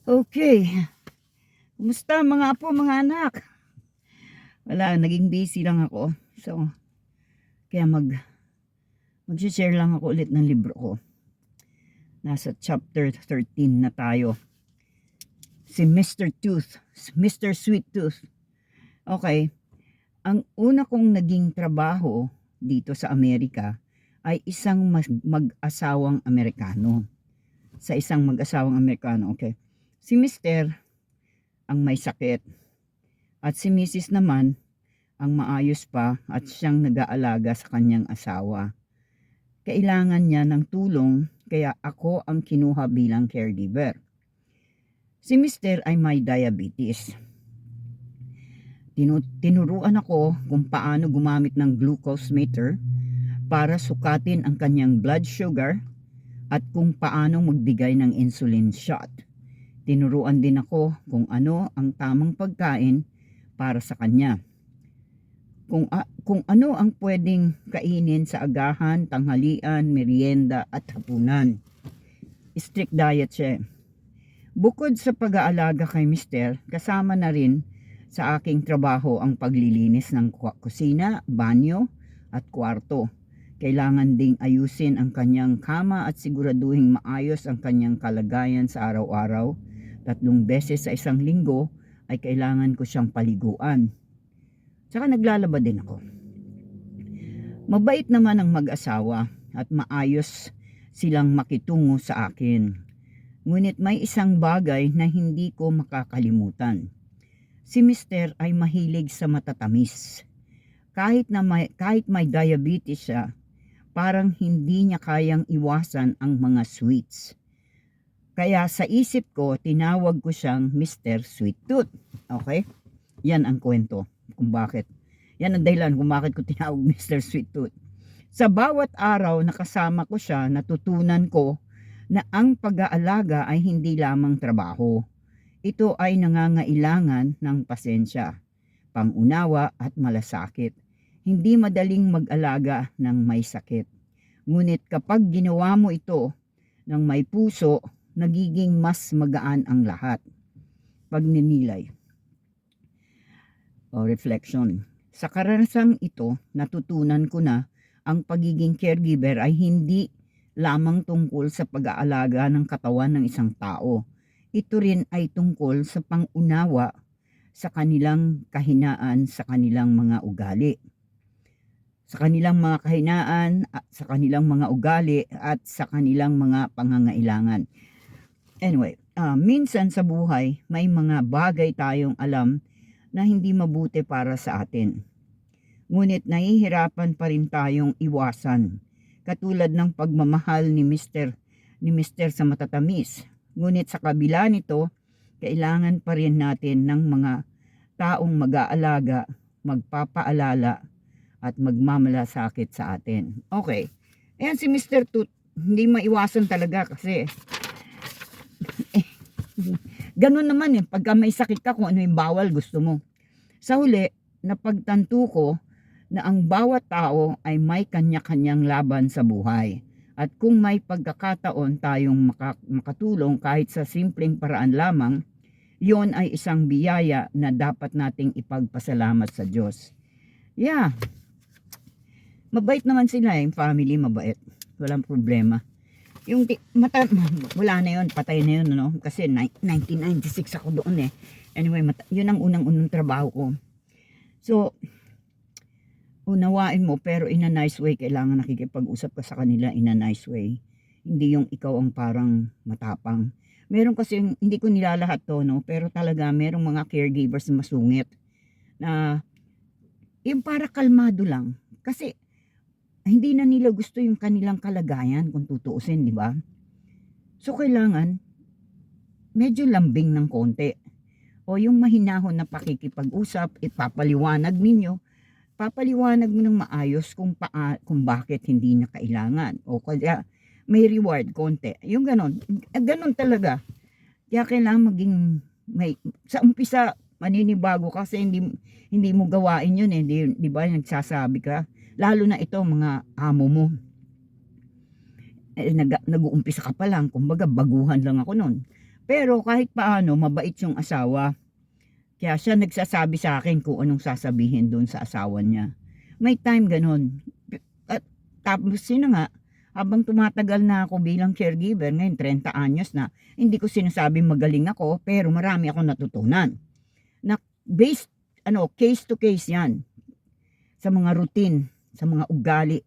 Okay. Kumusta mga apo, mga anak? Wala, naging busy lang ako. So, kaya mag-share lang ako ulit ng libro ko. Nasa chapter 13 na tayo. Si Mr. Tooth, Mr. Sweet Tooth. Okay. Ang una kong naging trabaho dito sa Amerika ay isang mag-asawang Amerikano. Sa isang mag-asawang Amerikano, okay. Si Mr. ang may sakit at si Mrs. naman ang maayos pa at siyang nag-aalaga sa kanyang asawa. Kailangan niya ng tulong kaya ako ang kinuha bilang caregiver. Si Mr. ay may diabetes. Tinuruan ako kung paano gumamit ng glucose meter para sukatin ang kanyang blood sugar at kung paano magbigay ng insulin shot. Tinuruan din ako kung ano ang tamang pagkain para sa kanya. Kung ano ang pwedeng kainin sa agahan, tanghalian, merienda at hapunan. Strict diet siya. Bukod sa pag-aalaga kay Mr., kasama na rin sa aking trabaho ang paglilinis ng kusina, banyo at kwarto. Kailangan ding ayusin ang kanyang kama at siguraduhin maayos ang kanyang kalagayan sa araw-araw. 3 beses sa isang linggo ay kailangan ko siyang paliguan. Tsaka naglalaba din ako. Mabait naman ang mag-asawa at maayos silang makitungo sa akin. Ngunit may isang bagay na hindi ko makakalimutan. Si Mr. ay mahilig sa matatamis. Kahit may diabetes siya, parang hindi niya kayang iwasan ang mga sweets. Kaya sa isip ko, tinawag ko siyang Mr. Sweet Tooth. Okay? Yan ang kwento kung bakit. Yan ang dahilan kung bakit ko tinawag Mr. Sweet Tooth. Sa bawat araw na kasama ko siya, natutunan ko na ang pag-aalaga ay hindi lamang trabaho. Ito ay nangangailangan ng pasensya, pangunawa at malasakit. Hindi madaling mag-alaga ng may sakit. Ngunit kapag ginawa mo ito ng may puso, nagiging mas magaan ang lahat. Pagninilay o reflection. Sa karanasang ito, natutunan ko na ang pagiging caregiver ay hindi lamang tungkol sa pag-aalaga ng katawan ng isang tao. Ito rin ay tungkol sa pangunawa sa kanilang kahinaan, sa kanilang mga ugali. Sa kanilang mga kahinaan, sa kanilang mga ugali at sa kanilang mga pangangailangan. Anyway, minsan sa buhay, may mga bagay tayong alam na hindi mabuti para sa atin. Ngunit nahihirapan pa rin tayong iwasan. Katulad ng pagmamahal ni Mr. sa matatamis. Ngunit sa kabila nito, kailangan pa rin natin ng mga taong mag-aalaga, magpapaalala at magmamalasakit sa atin. Okay. Ayan si Mr. Tooth, hindi maiwasan talaga kasi ganun naman pagka may sakit ka, kung ano yung bawal gusto mo. Sa huli, napagtanto ko na ang bawat tao ay may kanya-kanyang laban sa buhay. At kung may pagkakataon tayong makatulong kahit sa simpleng paraan lamang, yon ay isang biyaya na dapat nating ipagpasalamat sa Diyos. Yeah. Mabait naman sila yung family, mabait. Walang problema. Yung wala na yun, patay na yun, no? Kasi 1996 ako doon Anyway, yun ang unang-unang trabaho ko. So, unawain mo, pero in a nice way. Kailangan nakikipag-usap ka sa kanila in a nice way. Hindi yung ikaw ang parang matapang. Meron kasi, hindi ko nilalahat to, no? Pero talaga, merong mga caregivers na masungit. Na, yung para kalmado lang. Kasi, hindi na nila gusto yung kanilang kalagayan kung tutuusin, di ba? So, kailangan medyo lambing ng konti. O yung mahinahon na pakikipag-usap, ipapaliwanag ninyo. Papaliwanag mo ng maayos kung bakit hindi na kailangan. O kaya may reward konti. Yung ganon. Ganon talaga. Kaya kailangan maging sa umpisa maninibago kasi hindi mo gawain yun di ba? Nagsasabi ka. Lalo na ito mga amo mo. Nag-uumpisa ka pa lang, kumbaga baguhan lang ako noon. Pero kahit paano, mabait yung asawa. Kaya siya nagsasabi sa akin kung anong sasabihin doon sa asawa niya. May time ganun. At tapos yun nga, habang tumatagal na ako bilang caregiver, ngayon 30 anyos na, hindi ko sinasabing magaling ako, pero marami akong natutunan. Na based, case to case yan. Sa mga routine, sa mga ugali,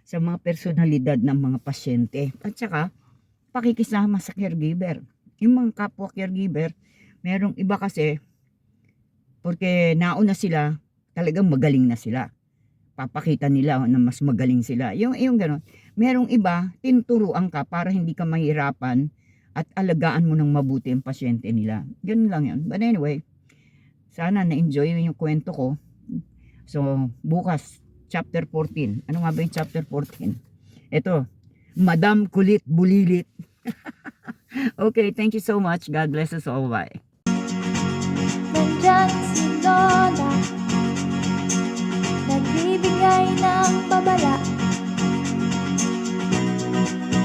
sa mga personalidad ng mga pasyente. At saka, pakikisama sa caregiver. Yung mga kapwa caregiver, merong iba kasi, porque nauna sila, talagang magaling na sila. Papakita nila na mas magaling sila. Yung gano'n. Merong iba, tinuturuan ka para hindi ka mahirapan at alagaan mo ng mabuti ang pasyente nila. Ganun lang yun. But anyway, sana na-enjoy yung kwento ko. So, bukas, chapter 14. Ano nga ba yung chapter 14? Ito, Madam Kulit Bulilit. Okay, thank you so much. God bless us all. Bye. Nandyan si Lola, nagbibigay ng babala.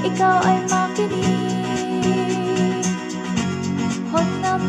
Ikaw ay makinig, huwag na